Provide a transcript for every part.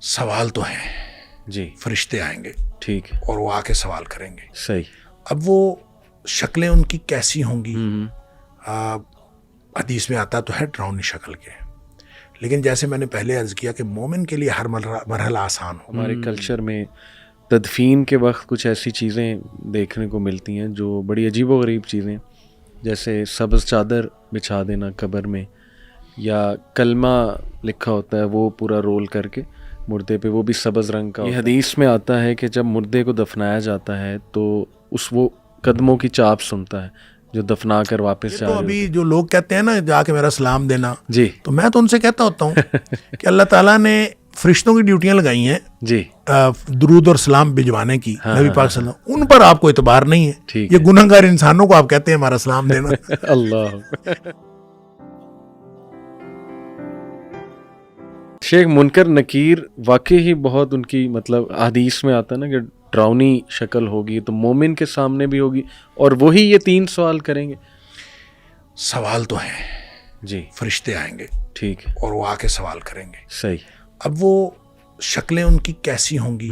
سوال تو ہیں جی، فرشتے آئیں گے ٹھیک ہے، اور وہ آ کے سوال کریں گے. صحیح. اب وہ شکلیں ان کی کیسی ہوں گی؟ حدیث میں آتا تو ہے ڈراؤنی شکل کے، لیکن جیسے میں نے پہلے عرض کیا کہ مومن کے لیے ہر مرحلہ آسان ہو. ہمارے کلچر میں تدفین کے وقت کچھ ایسی چیزیں دیکھنے کو ملتی ہیں جو بڑی عجیب و غریب چیزیں، جیسے سبز چادر بچھا دینا قبر میں، یا کلمہ لکھا ہوتا ہے وہ پورا رول کر کے مردے پہ، وہ بھی سبز رنگ کا. یہ حدیث میں آتا ہے کہ جب مردے کو دفنایا جاتا ہے تو وہ قدموں کی چاپ سنتا ہے جو دفنا کر واپس جا تو رہے ابھی جو لوگ کہتے ہیں نا جا کے میرا سلام دینا، جی تو میں تو ان سے کہتا ہوتا ہوں کہ اللہ تعالیٰ نے فرشتوں کی ڈیوٹیاں لگائی ہیں جی درود اور سلام بھجوانے کی نبی پاک صلی اللہ علیہ وسلم، ان پر آپ کو اعتبار نہیں ہے. یہ گناہ گار انسانوں کو آپ کہتے ہیں ہمارا سلام دینا. اللہ. شیخ منکر نکیر واقعی ہی بہت ان کی مطلب حدیث میں آتا ہے نا کہ ڈراؤنی شکل ہوگی تو مومن کے سامنے بھی ہوگی، اور وہی یہ 3 سوال کریں گے. سوال تو ہیں جی، فرشتے آئیں گے ٹھیک ہے، اور وہ آ کے سوال کریں گے. صحیح. اب وہ شکلیں ان کی کیسی ہوں گی؟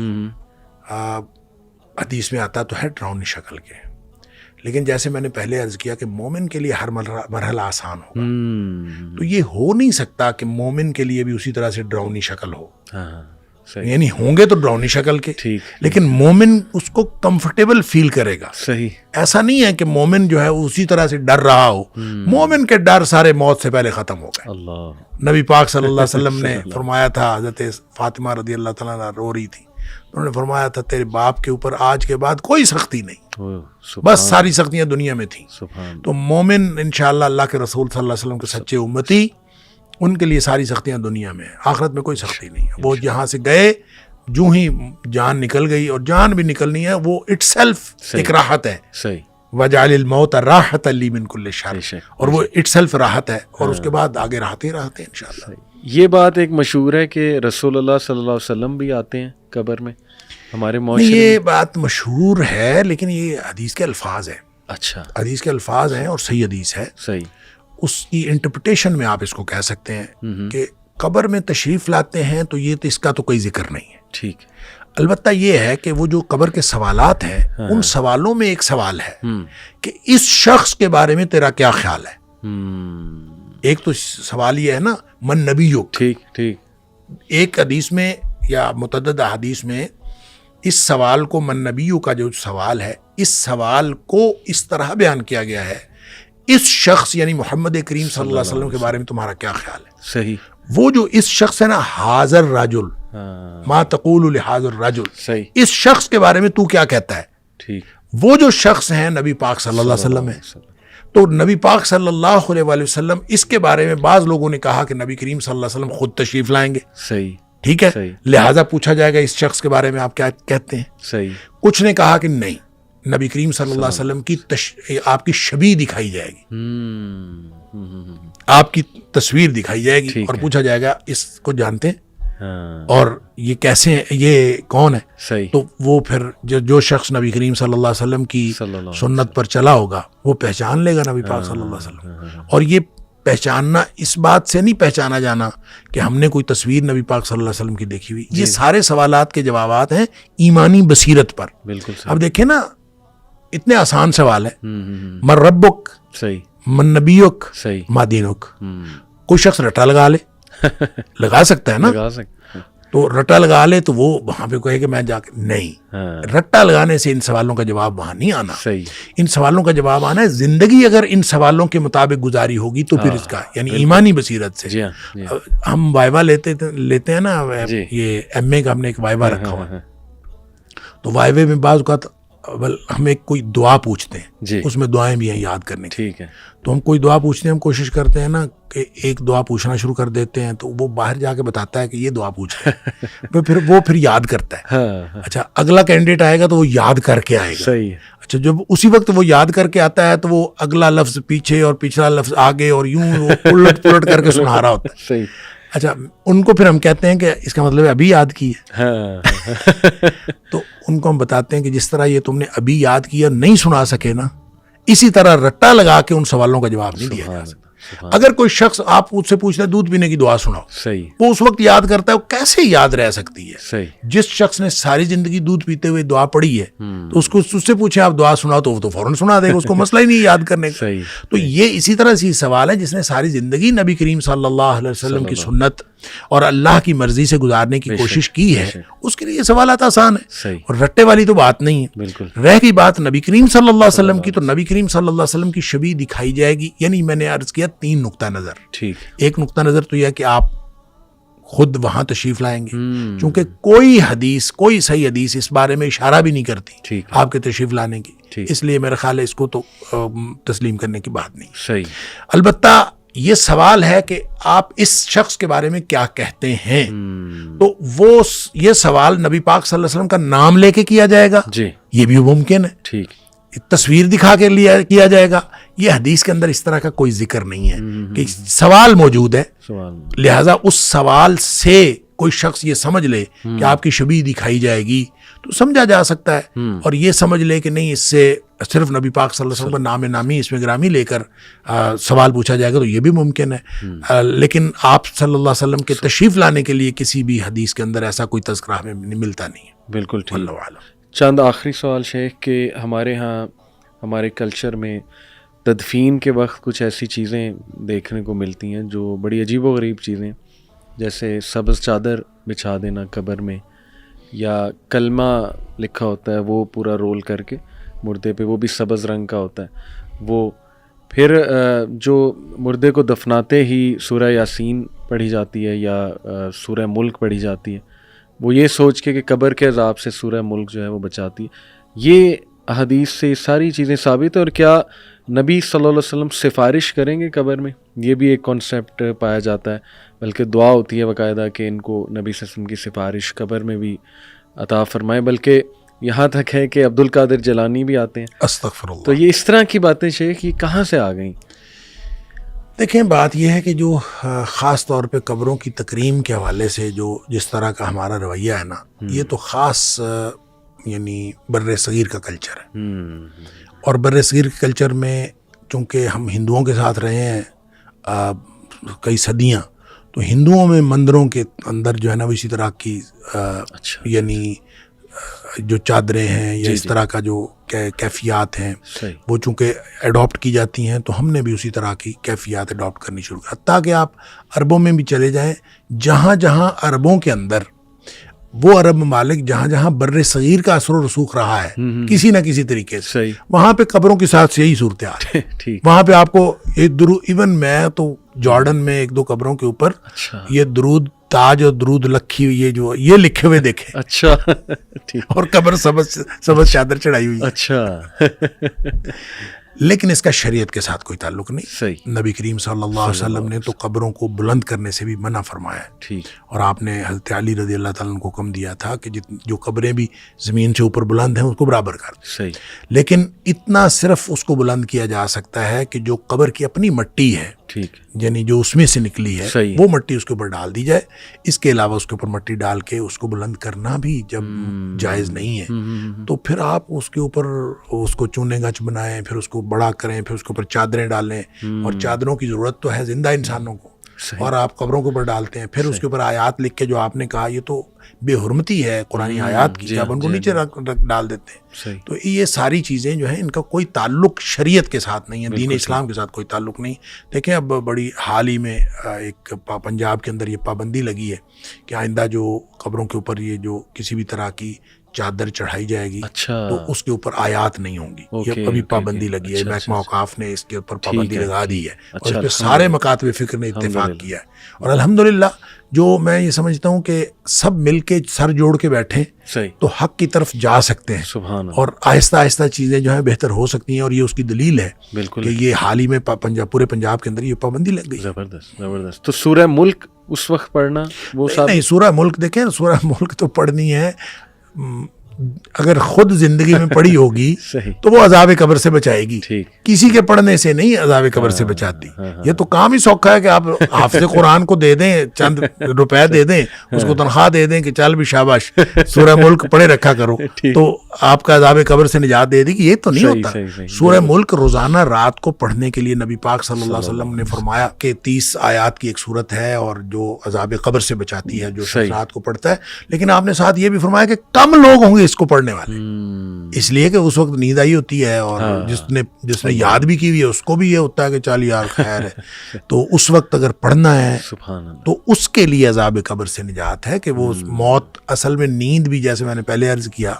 حدیث میں آتا تو ہے ڈراؤنی شکل کے، لیکن جیسے میں نے پہلے عرض کیا کہ مومن کے لیے ہر مرحلہ آسان ہوگا. تو یہ ہو نہیں سکتا کہ مومن کے لیے بھی اسی طرح سے ڈراؤنی شکل ہو. یعنی ہوں گے تو ڈراؤنی شکل کے، لیکن مومن اس کو کمفرٹیبل فیل کرے گا. صحیح. ایسا نہیں ہے کہ مومن جو ہے اسی طرح سے ڈر رہا ہو. مومن کے ڈر سارے موت سے پہلے ختم ہو گئے. اللہ نبی پاک صلی اللہ علیہ وسلم نے فرمایا تھا، حضرت فاطمہ رضی اللہ تعالیٰ عنہا رو رہی تھی، انہوں نے فرمایا تھا تیرے باپ کے اوپر آج کے بعد کوئی سختی نہیں، بس ساری سختیاں دنیا میں تھیں. تو مومن انشاءاللہ اللہ کے رسول صلی اللہ علیہ وسلم کے سچے امتی، ان کے لیے ساری سختیاں دنیا میں ہیں، آخرت میں کوئی سختی نہیں ہے. وہ یہاں سے گئے، جو ہی جان نکل گئی، اور جان بھی نکلنی ہے وہ اٹ سیلف ایک راحت ہے. صحیح. وَجَعَلِ الْمَوْتَ رَاحَةً لِّي مِن كُلِّ شَرٍ، اور وہ اٹ سیلف راحت ہے، اور اس کے بعد آگے راحت ہی راحت ہے انشاءاللہ. یہ بات ایک مشہور ہے کہ رسول اللہ صلی اللہ علیہ وسلم بھی آتے ہیں قبر میں ہمارے معاشرے میں. یہ بات مشہور ہے لیکن یہ حدیث کے الفاظ ہیں. اچھا، حدیث کے الفاظ ہیں اور صحیح حدیث ہے. صحیح. اس کی انٹرپریٹیشن میں آپ اس کو کہہ سکتے ہیں کہ قبر میں تشریف لاتے ہیں تو یہ تو اس کا تو کوئی ذکر نہیں ہے. ٹھیک. البتہ یہ ہے کہ وہ جو قبر کے سوالات ہیں ان سوالوں میں ایک سوال ہے کہ اس شخص کے بارے میں تیرا کیا خیال ہے. ایک تو سوال یہ ہے نا من نبیک. ٹھیک ٹھیک. ایک حدیث میں یا متعدد حدیث میں اس سوال کو من نبیو کا جو سوال ہے، اس سوال کو اس طرح بیان کیا گیا ہے، اس شخص یعنی محمد کریم صلی اللہ علیہ وسلم کے بارے میں تمہارا کیا خیال ہے. صحیح. وہ جو اس شخص ہے نا، حاضر رجل ما تقول لحاضر رجل، صحیح، اس شخص کے بارے میں تو کیا کہتا ہے. ٹھیک. وہ جو شخص ہیں نبی پاک صلی اللہ علیہ وسلم ہے. تو نبی پاک صلی اللہ علیہ وسلم اس کے بارے میں بعض لوگوں نے کہا کہ نبی کریم صلی اللہ علیہ وسلم خود تشریف لائیں گے. صحیح. ٹھیک ہے، لہٰذا پوچھا جائے گا اس شخص کے بارے میں آپ کیا کہتے ہیں. صحیح. کچھ نے کہا کہ نہیں، نبی کریم صلی اللہ علیہ وسلم کی آپ کی شبیہ دکھائی جائے گی، آپ کی تصویر دکھائی جائے گی، اور پوچھا جائے گا اس کو جانتے ہیں اور یہ کیسے ہیں، یہ کون ہے. صحیح. تو وہ پھر جو شخص نبی کریم صلی اللہ علیہ وسلم کی سنت پر چلا ہوگا وہ پہچان لے گا نبی پاک صلی اللہ علیہ وسلم. اور یہ پہچاننا اس بات سے نہیں پہچانا جانا کہ ہم نے کوئی تصویر نبی پاک صلی اللہ علیہ وسلم کی دیکھی ہوئی. یہ سارے سوالات کے جوابات ہیں ایمانی بصیرت پر. بالکل. اب دیکھیں نا، اتنے آسان سوال ہے. من ربک، صحیح، من نبیک، صحیح، ما دینک. کوئی شخص رٹا لگا لے، لگا سکتا ہے نا، تو رٹا لگا لے تو وہ وہاں پہ کہے کہ میں جا کے نہیں. رٹا لگانے سے ان سوالوں کا جواب وہاں نہیں آنا. ان سوالوں کا جواب آنا ہے زندگی اگر ان سوالوں کے مطابق گزاری ہوگی تو پھر اس کا یعنی ایمانی بصیرت سے. ہم وائوا لیتے ہیں نا، یہ ایم اے کا ہم نے ایک وائوا رکھا ہوا ہے، تو وائوے میں بعض اوقات ہم ایک کوئی دعا پوچھتے ہیں، اس میں دعائیں بھی ہیں یاد کرنے کی. ٹھیک ہے. تو ہم کوئی دعا پوچھتے ہیں، ہم کوشش کرتے ہیں نا کہ ایک دعا پوچھنا شروع کر دیتے ہیں تو وہ باہر جا کے بتاتا ہے کہ یہ دعا پوچھ وہ پھر یاد کرتا ہے. اچھا، اگلا کینڈیڈیٹ آئے گا تو وہ یاد کر کے آئے گا. صحیح. اچھا، جب اسی وقت وہ یاد کر کے آتا ہے تو وہ اگلا لفظ پیچھے اور پچھلا لفظ آگے اور یوں وہ الٹ پلٹ کر کے سنا رہا ہوتا ہے. صحیح. اچھا، ان کو پھر ہم کہتے ہیں کہ اس کا مطلب ابھی یاد کی ہے. تو ان کو ہم بتاتے ہیں کہ جس طرح یہ تم نے ابھی یاد کیا نہیں سنا سکے نا، اسی طرح رٹا لگا کے ان سوالوں کا جواب نہیں دیا جا سکتا. اگر کوئی شخص آپ اس سے پوچھتا ہے دودھ پینے کی دعا سناؤ, صحیح, وہ اس وقت یاد کرتا ہے, وہ کیسے یاد رہ سکتی ہے؟ صحیح, جس شخص نے ساری زندگی دودھ پیتے ہوئے دعا پڑھی ہے تو اس سے پوچھے آپ دعا سناؤ تو وہ تو فوراً سنا دے گا, اس کو مسئلہ ہی نہیں یاد کرنے کا. تو یہ اسی طرح سے سوال ہے جس نے ساری زندگی نبی کریم صلی اللہ علیہ وسلم کی سنت اور اللہ کی مرضی سے گزارنے کی کوشش کی ہے, اس کے لیے یہ سوالات آسان ہیں اور رٹے والی تو بات نہیں ہے. رہ گئی بات نبی کریم صلی اللہ علیہ وسلم کی, تو نبی کریم صلی اللہ علیہ وسلم کی شبیہ دکھائی جائے گی. یعنی میں نے عرض کیا 3 نقطہ نظر. ایک نقطہ نظر تو یہ ہے کہ آپ خود وہاں تشریف لائیں گے, چونکہ کوئی حدیث, کوئی صحیح حدیث اس بارے میں اشارہ بھی نہیں کرتی آپ کے تشریف لانے کی, اس لیے میرا خیال ہے اس کو تو تسلیم کرنے کی بات نہیں. صحیح. البتہ یہ سوال ہے کہ آپ اس شخص کے بارے میں کیا کہتے ہیں, تو وہ یہ سوال نبی پاک صلی اللہ علیہ وسلم کا نام لے کے کیا جائے گا, یہ بھی ممکن ہے. ٹھیک. تصویر دکھا کے کیا جائے گا, یہ حدیث کے اندر اس طرح کا کوئی ذکر نہیں ہے کہ سوال موجود ہے, لہذا اس سوال سے کوئی شخص یہ سمجھ لے کہ آپ کی شبیہ دکھائی جائے گی تو سمجھا جا سکتا ہے, اور یہ سمجھ لے کہ نہیں اس سے صرف نبی پاک صلی اللہ علیہ وسلم کا نام نامی اس میں گرامی لے کر سوال پوچھا جائے گا تو یہ بھی ممکن ہے. لیکن آپ صلی اللہ علیہ وسلم کے تشریف لانے کے لیے کسی بھی حدیث کے اندر ایسا کوئی تذکرہ ہمیں ملتا نہیں ہے. بالکل ٹھیک. اللہ عالم. چند آخری سوال شیخ کہ ہمارے ہاں ہمارے کلچر میں تدفین کے وقت کچھ ایسی چیزیں دیکھنے کو ملتی ہیں جو بڑی عجیب و غریب چیزیں, جیسے سبز چادر بچھا دینا قبر میں, یا کلمہ لکھا ہوتا ہے وہ پورا رول کر کے مردے پہ, وہ بھی سبز رنگ کا ہوتا ہے. وہ پھر جو مردے کو دفناتے ہی سورہ یاسین پڑھی جاتی ہے یا سورہ ملک پڑھی جاتی ہے, وہ یہ سوچ کے کہ قبر کے عذاب سے سورہ ملک جو ہے وہ بچاتی ہے. یہ حدیث سے ساری چیزیں ثابت ہیں, اور کیا نبی صلی اللہ علیہ وسلم سفارش کریں گے قبر میں؟ یہ بھی ایک کانسیپٹ پایا جاتا ہے, بلکہ دعا ہوتی ہے باقاعدہ کہ ان کو نبی صلی اللہ علیہ وسلم کی سفارش قبر میں بھی عطا فرمائے, بلکہ یہاں تک ہے کہ عبد القادر جیلانی بھی آتے ہیں. استغفر اللہ. تو یہ اس طرح کی باتیں شیخ یہ کہاں سے آ گئیں؟ دیکھیں بات یہ ہے کہ جو خاص طور پہ قبروں کی تکریم کے حوالے سے جو جس طرح کا ہمارا رویہ ہے نا, یہ تو خاص یعنی بر صغیر کا کلچر ہے, اور بر صغیر کے کلچر میں چونکہ ہم ہندوؤں کے ساتھ رہے ہیں کئی صدیاں, تو ہندوؤں میں مندروں کے اندر جو ہے نا وہ اسی طرح کی یعنی جو چادریں ہیں یا اس طرح کا جو کیفیات ہیں وہ چونکہ اڈاپٹ کی جاتی ہیں, تو ہم نے بھی اسی طرح کی کیفیات اڈاپٹ کرنی شروع کر. تاکہ آپ عربوں میں بھی چلے جائیں, جہاں جہاں عربوں کے اندر وہ عرب ممالک جہاں جہاں بر صغیر کا اثر و رسوخ رہا ہے کسی نہ کسی طریقے سے, وہاں پہ قبروں کے ساتھ یہی صورتحال ہے. وہاں پہ آپ کو ایون میں تو جارڈن میں 1-2 قبروں کے اوپر یہ درود تاج اور درود لکھی ہوئی ہے جو یہ لکھے ہوئے دیکھے, اچھا, اور قبر سبز چادر چڑھائی ہوئی, اچھا. لیکن اس کا شریعت کے ساتھ کوئی تعلق نہیں. صحیح. نبی کریم صلی اللہ علیہ وسلم نے تو قبروں کو بلند کرنے سے بھی منع فرمایا ہے. ٹھیک. اور آپ نے حضرت علی رضی اللہ تعالیٰ عنہ کو حکم دیا تھا کہ جو قبریں بھی زمین سے اوپر بلند ہیں اس کو برابر کر دیں. صحیح. لیکن اتنا صرف اس کو بلند کیا جا سکتا ہے کہ جو قبر کی اپنی مٹی ہے, ٹھیک, یعنی جو اس میں سے نکلی ہے وہ مٹی اس کے اوپر ڈال دی جائے. اس کے علاوہ اس کے اوپر مٹی ڈال کے اس کو بلند کرنا بھی جب جائز نہیں ہے تو پھر آپ اس کے اوپر اس کو چونے گچ بنائیں, پھر اس کو بڑا کریں, پھر اس کے اوپر چادریں ڈالیں, اور چادروں کی ضرورت تو ہے زندہ انسانوں کو, اور آپ قبروں کے اوپر ڈالتے ہیں. پھر اس کے اوپر آیات لکھ کے جو آپ نے کہا یہ تو بے حرمتی ہے قرآنی آیات کی, آپ ان کو نیچے ڈال دیتے ہیں. تو یہ ساری چیزیں جو ہیں ان کا کوئی تعلق شریعت کے ساتھ نہیں ہے, دین اسلام کے ساتھ کوئی تعلق نہیں. دیکھیں اب بڑی حال ہی میں ایک پنجاب کے اندر یہ پابندی لگی ہے کہ آئندہ جو قبروں کے اوپر یہ جو کسی بھی طرح کی چادر چڑھائی جائے گی تو اس کے اوپر آیات نہیں ہوں گی. یہ ابھی پابندی لگی ہے, محکمہ اوقاف نے اس کے اوپر پابندی لگا دی ہے, اور اس پہ سارے مکاتب فکر نے اتفاق کیا ہے. اور الحمدللہ جو میں یہ سمجھتا ہوں کہ سب مل کے سر جوڑ کے بیٹھیں تو حق کی طرف جا سکتے ہیں, اور آہستہ آہستہ چیزیں جو ہیں بہتر ہو سکتی ہیں. اور یہ اس کی دلیل ہے کہ یہ حال ہی میں پورے پنجاب کے اندر یہ پابندی لگ گئی. زبردست. تو سورہ ملک اس وقت پڑھنا وہ نہیں, سورہ ملک دیکھیں, سورہ ملک تو پڑھنی ہے اگر خود زندگی میں پڑھی ہوگی تو وہ عذاب قبر سے بچائے گی, کسی کے پڑھنے سے نہیں عذاب قبر سے بچاتی. یہ تو کام ہی سوکھا ہے کہ آپ حافظ قرآن کو دے دیں, چند روپے دے دیں, اس کو تنخواہ دے دیں کہ چل بھی شاباش سورہ ملک پڑھے رکھا کرو تو آپ کا عذاب قبر سے نجات دے دی. کہ یہ تو نہیں ہوتا. سورہ ملک روزانہ رات کو پڑھنے کے لیے نبی پاک صلی اللہ علیہ وسلم نے فرمایا کہ 30 آیات کی ایک صورت ہے اور جو عذاب قبر سے بچاتی ہے جو رات کو پڑھتا ہے. لیکن آپ نے ساتھ یہ بھی فرمایا کہ کم لوگ ہوں گے اس کو پڑھنے والے, اس لیے کہ اس وقت نیند آئی ہوتی ہے اور جس نے یاد بھی کی ہوئی ہے اس کو بھی یہ ہوتا ہے کہ چل یار خیر ہے. تو اس وقت اگر پڑھنا ہے تو اس کے لیے عذاب قبر سے نجات ہے. کہ وہ موت اصل میں نیند بھی, جیسے میں نے پہلے عرض کیا,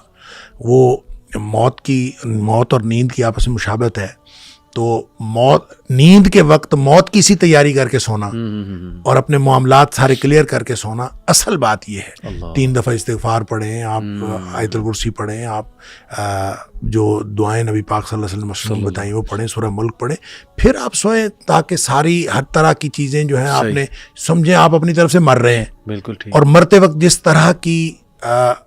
وہ موت اور نیند کی آپس میں مشابہت ہے. تو نیند کے وقت موت کی سی تیاری کر کے سونا اور اپنے معاملات سارے کلیئر کر کے سونا, اصل بات یہ ہے. 3 دفعہ استغفار پڑھیں آپ, آیت الکرسی پڑھیں آپ, جو دعائیں نبی پاک صلی اللہ علیہ وسلم بتائیں وہ پڑھیں, سورہ ملک پڑھیں, پھر آپ سوئیں تاکہ ساری ہر طرح کی چیزیں جو ہیں آپ نے سمجھیں آپ اپنی طرف سے مر رہے ہیں. بالکل ٹھیک. اور مرتے وقت جس طرح کی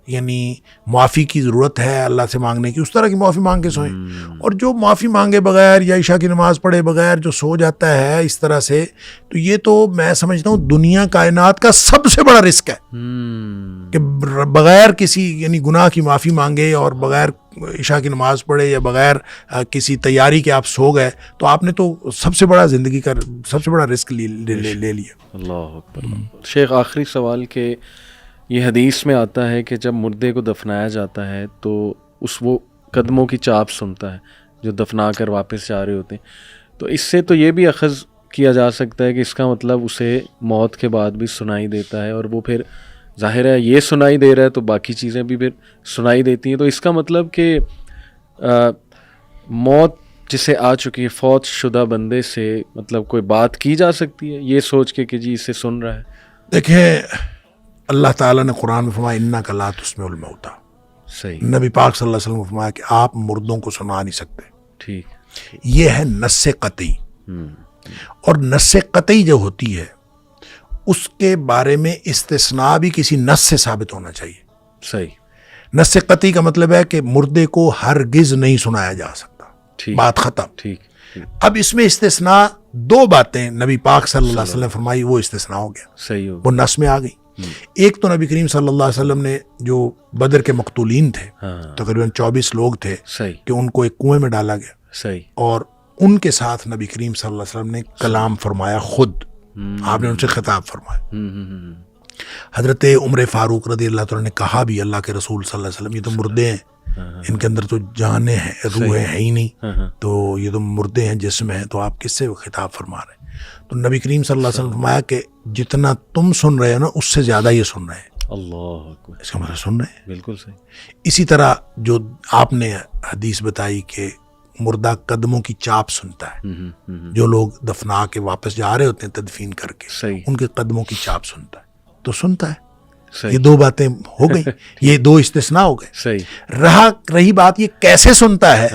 یعنی معافی کی ضرورت ہے اللہ سے مانگنے کی, اس طرح کی معافی مانگ کے سوئیں. اور جو معافی مانگے بغیر یا عشاء کی نماز پڑھے بغیر جو سو جاتا ہے اس طرح سے, تو یہ تو میں سمجھتا ہوں دنیا کائنات کا سب سے بڑا رسک ہے کہ بغیر کسی یعنی گناہ کی معافی مانگے اور بغیر عشاء کی نماز پڑھے یا بغیر کسی تیاری کے آپ سو گئے, تو آپ نے تو سب سے بڑا زندگی کا سب سے بڑا رسک لے لیا. اللہ اکبر. شیخ آخری سوال کہ یہ حدیث میں آتا ہے کہ جب مردے کو دفنایا جاتا ہے تو وہ قدموں کی چاپ سنتا ہے جو دفنا کر واپس جا رہے ہوتے ہیں. تو اس سے تو یہ بھی اخذ کیا جا سکتا ہے کہ اس کا مطلب اسے موت کے بعد بھی سنائی دیتا ہے, اور وہ پھر ظاہر ہے یہ سنائی دے رہا ہے تو باقی چیزیں بھی پھر سنائی دیتی ہیں. تو اس کا مطلب کہ موت جسے آ چکی ہے فوت شدہ بندے سے مطلب کوئی بات کی جا سکتی ہے یہ سوچ کے کہ جی اسے سن رہا ہے. دیکھیں اللہ تعالیٰ نے قرآن میں فرمایا انک لا تسمع الموتیٰ. صحیح. نبی پاک صلی اللہ علیہ وسلم نے فرمایا کہ آپ مردوں کو سنا نہیں سکتے. ٹھیک. یہ ہے نص قطعی. اور نص قطعی جو ہوتی ہے اس کے بارے میں استثناء بھی کسی نص سے ثابت ہونا چاہیے. صحیح. نص قطعی کا مطلب ہے کہ مردے کو ہرگز نہیں سنایا جا سکتا. ٹھیک. بات ختم. ٹھیک. اب اس میں استثناء 2 باتیں نبی پاک صلی اللہ علیہ وسلم فرمائی, وہ استثناء ہو گیا. صحیح. وہ نص میں آ گئی. ایک تو نبی کریم صلی اللہ علیہ وسلم نے جو بدر کے مقتولین تھے تقریباً 24 لوگ تھے کہ ان کو ایک کنویں میں ڈالا گیا. صحیح. اور ان کے ساتھ نبی کریم صلی اللہ علیہ وسلم نے کلام فرمایا, خود آپ نے ان سے خطاب فرمایا. حضرت عمر فاروق رضی اللہ تعالیٰ نے کہا بھی اللہ کے رسول صلی اللہ علیہ وسلم یہ تو مردے ہیں, ان کے اندر تو جانیں ہیں, روحیں ہیں ہی نہیں, تو یہ تو مردے ہیں جسم ہیں, تو آپ کس سے خطاب فرما رہے ہیں. تو نبی کریم صلی اللہ علیہ وسلم فرمایا کہ جتنا تم سن رہے ہو نا اس سے زیادہ یہ سن رہے ہیں. اللہ اکبر. اس کا مطلب سن رہے ہیں. بالکل صحیح. اسی طرح جو آپ نے حدیث بتائی کہ مردہ قدموں کی چاپ سنتا ہے, جو لوگ دفنا کے واپس جا رہے ہوتے ہیں تدفین کر کے, ان کے قدموں کی چاپ سنتا ہے, تو سنتا ہے. یہ 2 باتیں ہو گئی, یہ 2 استثناء ہو گئے. رہی بات یہ کیسے سنتا ہے,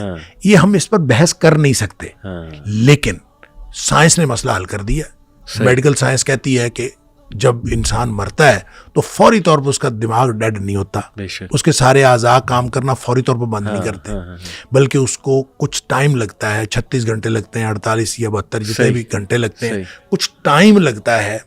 یہ ہم اس پر بحث کر نہیں سکتے, لیکن سائنس نے مسئلہ حل کر دیا. میڈیکل سائنس کہتی ہے کہ جب انسان مرتا ہے تو فوری طور پر اس کا دماغ ڈیڈ نہیں ہوتا, اس کے سارے اعضاء کام کرنا فوری طور پر بند نہیں کرتے, بلکہ اس کو کچھ ٹائم لگتا ہے. 36 گھنٹے لگتے ہیں, 48 یا 72 جتنے بھی گھنٹے لگتے ہیں, کچھ ٹائم لگتا ہے,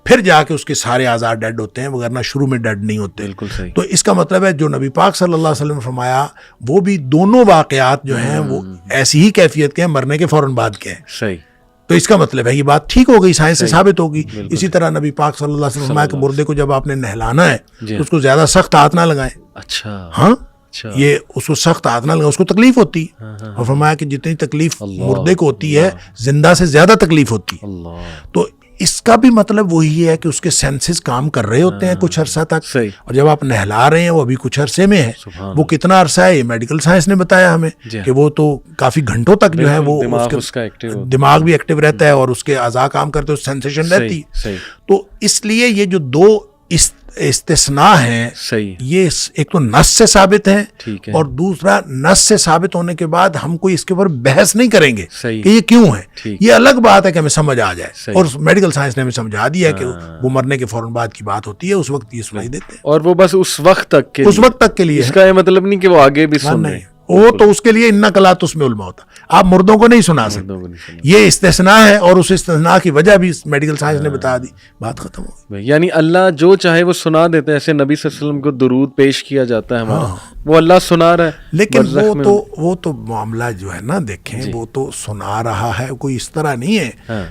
پھر جا کے اس کے سارے اعضاء ڈیڈ ہوتے ہیں, وغیرہ شروع میں ڈیڈ نہیں ہوتے. تو اس کا مطلب ہے جو نبی پاک صلی اللہ علیہ وسلم نے فرمایا وہ بھی دونوں واقعات جو ہیں وہ ایسی ہی کیفیت کے ہیں, مرنے کے فوراً بعد کے ہیں. صحیح. تو اس کا مطلب ہے یہ بات ٹھیک ہو گئی, سائنس سے ثابت ہوگی. اسی طرح نبی پاک صلی اللہ علیہ وسلم نے فرمایا کہ مردے کو جب آپ نے نہلانا ہے تو اس کو زیادہ سخت ہاتھ نہ لگائیں. اچھا. ہاں, یہ اس کو سخت ہاتھ نہ لگائیں, اس کو تکلیف ہوتی. اور فرمایا کہ جتنی تکلیف مردے کو ہوتی ہے زندہ سے زیادہ تکلیف ہوتی. تو اس کا بھی مطلب وہی ہے کہ اس کے سینسز کام کر رہے ہوتے ہیں کچھ عرصہ تک, اور جب آپ نہلا رہے ہیں وہ ابھی کچھ عرصے میں ہے. وہ کتنا عرصہ ہے یہ میڈیکل سائنس نے بتایا ہمیں کہ وہ تو کافی گھنٹوں تک جو ہے وہ دماغ بھی ایکٹیو رہتا ہے اور اس کے اعضاء کام کرتے ہیں, سینسیشن رہتی. تو اس لیے یہ جو 2 استثناء ہیں صحیح، یہ ایک تو نص سے ثابت ہیں ٹھیک ہے، اور دوسرا نص سے ثابت ہونے کے بعد ہم کوئی اس کے اوپر بحث نہیں کریں گے صحیح، کہ یہ کیوں ہے. ٹھیک، یہ الگ بات ہے کہ ہمیں سمجھ آ جائے, صحیح. اور میڈیکل سائنس نے ہمیں سمجھا دیا کہ وہ مرنے کے فوراً بعد کی بات ہوتی ہے, اس وقت یہ سنائی دیتے ہیں, اور وہ بس اس وقت تک کے اس وقت تک کے لیے. اس کا یہ مطلب نہیں کہ وہ آگے بھی سن رہے ہیں, وہ تو اس کے لیے ان نقلات اس میں علما ہوتا, آپ مردوں کو نہیں سنا سکتے. یہ استثناء ہے اور اس استثناء کی وجہ بھی میڈیکل سائنس نے بتا دی, بات ختم ہو گئی. یعنی اللہ جو چاہے وہ سنا دیتے ہیں. ایسے نبی صلی اللہ علیہ وسلم کو درود پیش کیا جاتا ہے ہمارا, وہ اللہ سنا رہا ہے, لیکن وہ تو معاملہ جو ہے نا دیکھیں, وہ تو سنا رہا ہے, کوئی اس طرح نہیں ہے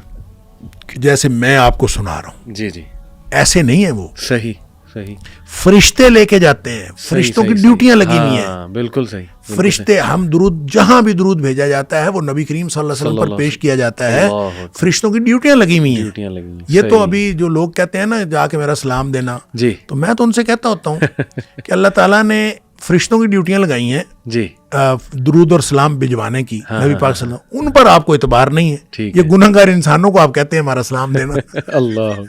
جیسے میں آپ کو سنا رہا ہوں, جی جی ایسے نہیں ہے وہ. صحیح صحیح, فرشتے لے کے جاتے ہیں, فرشتوں کی ڈیوٹیاں لگی ہوئی ہیں, بالکل صحیح. فرشتے, ہم درود جہاں بھی درود بھیجا جاتا ہے وہ نبی کریم صلی اللہ علیہ وسلم پر پیش کیا جاتا ہے, فرشتوں کی ڈیوٹیاں لگی ہوئی ہیں. یہ تو ابھی جو لوگ کہتے ہیں نا جا کے میرا سلام دینا, جی, تو میں تو ان سے کہتا ہوتا ہوں کہ اللہ تعالیٰ نے فرشتوں کی ڈیوٹیاں لگائی ہیں جی درود اور سلام بھجوانے کی نبی پاک صلی اللہ علیہ وسلم, ان پر آپ کو اعتبار نہیں ہے. یہ گنہگار انسانوں کو آپ کہتے ہیں ہمارا سلام دینا. اللہ,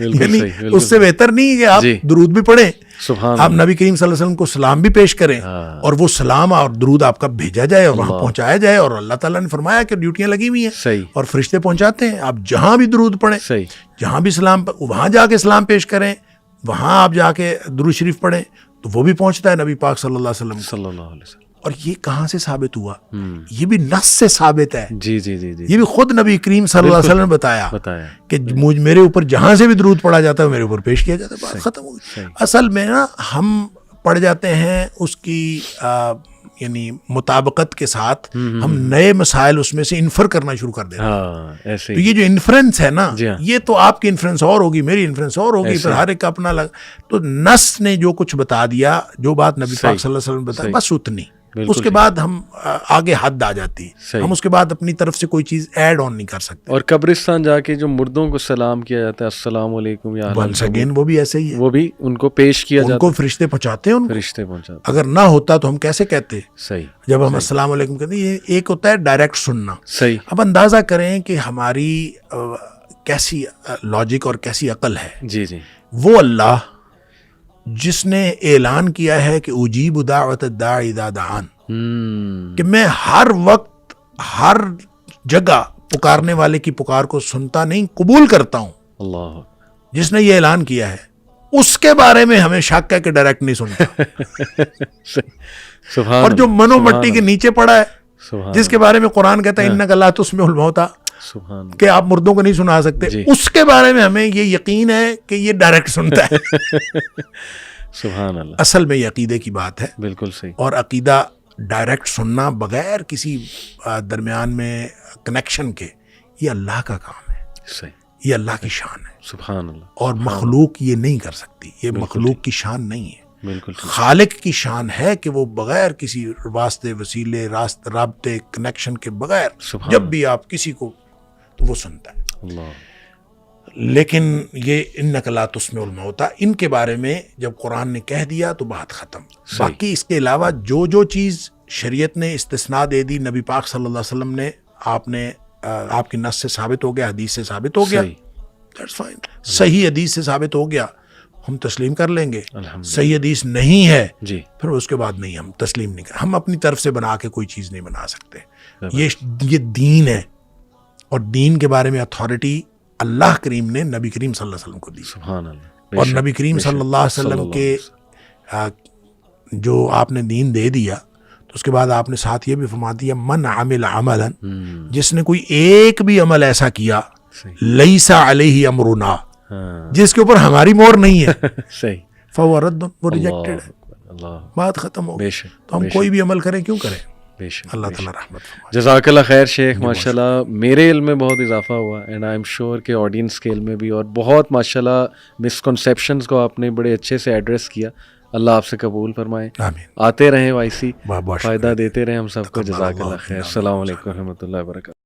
یعنی اس سے بہتر نہیں کہ آپ درود بھی پڑھیں, آپ نبی کریم صلی اللہ علیہ وسلم کو سلام بھی پیش کریں, اور وہ سلام اور درود آپ کا بھیجا جائے اور وہاں پہنچایا جائے. اور اللہ تعالیٰ نے فرمایا کہ ڈیوٹیاں لگی ہوئی ہیں اور فرشتے پہنچاتے ہیں. آپ جہاں بھی درود پڑھیں, جہاں بھی سلام, وہاں جا کے سلام پیش کریں, وہاں آپ جا کے درود شریف پڑھیں تو وہ بھی پہنچتا ہے نبی پاک صلی اللہ علیہ وسلم. اور یہ کہاں سے ثابت ہوا؟ یہ بھی نص سے ثابت ہے. جی جی جی, یہ بھی خود نبی کریم صلی اللہ علیہ وسلم نے بتایا کہ میرے اوپر جہاں سے بھی درود پڑھا جاتا ہے میرے اوپر پیش کیا جاتا ہے. بات ختم ہو گئی. اصل میں نا ہم پڑھ جاتے ہیں اس کی یعنی مطابقت کے ساتھ, ہم نئے مسائل اس میں سے انفر کرنا شروع کر دیتے ہیں. تو یہ جو انفرنس ہے نا, یہ تو آپ کی انفرنس اور ہوگی, میری انفرنس اور ہوگی, پھر ہر ایک اپنا لگ. تو نص نے جو کچھ بتا دیا, جو بات نبی پاک صلی اللہ علیہ وسلم نے بتایا, بس اتنی. اس کے بعد ہم آگے حد آ جاتی ہے, ہم اس کے بعد اپنی طرف سے کوئی چیز ایڈ آن نہیں کر سکتے. اور قبرستان جا کے جو مردوں کو سلام کیا جاتا ہے, السلام علیکم یا ونس اگین, وہ بھی ایسے ہی ہے, وہ بھی ان کو پیش کیا جاتا ہے, ان کو فرشتے پہنچاتے ہیں, فرشتے پہنچاتے. اگر نہ ہوتا تو ہم کیسے کہتے؟ صحیح, جب ہم السلام علیکم کہتے ہیں, یہ ایک ہوتا ہے ڈائریکٹ سننا. صحیح. اب اندازہ کریں کہ ہماری کیسی لاجک اور کیسی عقل ہے. جی جی, وہ اللہ جس نے اعلان کیا ہے کہ اجیب دعوت الداعی اذا دعان, کہ میں ہر وقت ہر جگہ پکارنے والے کی پکار کو سنتا نہیں, قبول کرتا ہوں. اللہ, جس نے یہ اعلان کیا ہے اس کے بارے میں ہمیں شک ہے کہ ڈائریکٹ نہیں سنتا. اور جو منو مٹی کے نیچے پڑا ہے, جس کے بارے میں قرآن کہتا ہے انک لا تسمع الموتیٰ, کہ آپ مردوں کو نہیں سنا سکتے, اس کے بارے میں ہمیں یہ یقین ہے کہ یہ ڈائریکٹ سنتا ہے. سبحان اللہ. اصل میں یہ عقیدے کی بات ہے. بالکل صحیح. اور عقیدہ ڈائریکٹ سننا بغیر کسی درمیان میں کنیکشن کے, یہ اللہ کا کام ہے. صحیح, یہ اللہ کی شان ہے. سبحان اللہ. اور مخلوق یہ نہیں کر سکتی, یہ مخلوق کی شان نہیں ہے. بالکل. خالق کی شان ہے کہ وہ بغیر کسی واسطے, وسیلے, رابطے, کنیکشن کے بغیر جب بھی آپ کسی کو, تو وہ سنتا ہے. اللہ. لیکن یہ انک لا تسمع الموتیٰ, ان کے بارے میں جب قرآن نے کہہ دیا تو بات ختم. باقی اس کے علاوہ جو چیز شریعت نے استثناء دے دی, نبی پاک صلی اللہ علیہ وسلم نے, آپ کی نص سے ثابت ہو گیا, حدیث سے ثابت ہو گیا, دیٹس فائن. صحیح حدیث سے ثابت ہو گیا, ہم تسلیم کر لیں گے. صحیح حدیث نہیں ہے جی, پھر اس کے بعد نہیں, ہم تسلیم نہیں کر. ہم اپنی طرف سے بنا کے کوئی چیز نہیں بنا سکتے. یہ دین ہے, اور دین کے بارے میں اتھارٹی اللہ کریم نے نبی کریم صلی اللہ علیہ وسلم کو دی. سبحان اللہ. اور نبی کریم صلی اللہ علیہ وسلم کے جو آپ نے دین دے دیا, تو اس کے بعد آپ نے ساتھ یہ بھی فرما دیا, من عمل عملا, جس نے کوئی ایک بھی عمل ایسا کیا, لیس علیہ امرنا, جس کے اوپر ہماری مہر نہیں ہے, صحیح, فہو رد, وہ ریجیکٹڈ ہے. اللہ, بات ختم ہو گئی. تو ہم کوئی بھی عمل کریں, کیوں کریں؟ اللہ تعالیٰ رحمت فرمائے. جزاک اللہ خیر شیخ, ماشاءاللہ میرے علم میں بہت اضافہ ہوا, اینڈ آئی ایم شیور کہ آڈینس کے علم میں بھی, اور بہت ماشاءاللہ مسکنسیپشنز کو آپ نے بڑے اچھے سے ایڈریس کیا. اللہ آپ سے قبول فرمائے. آمین. آتے رہیں وائی سی, فائدہ دیتے رہیں ہم سب کو. جزاک اللہ خیر. السلام علیکم و رحمۃ اللہ وبرکاتہ.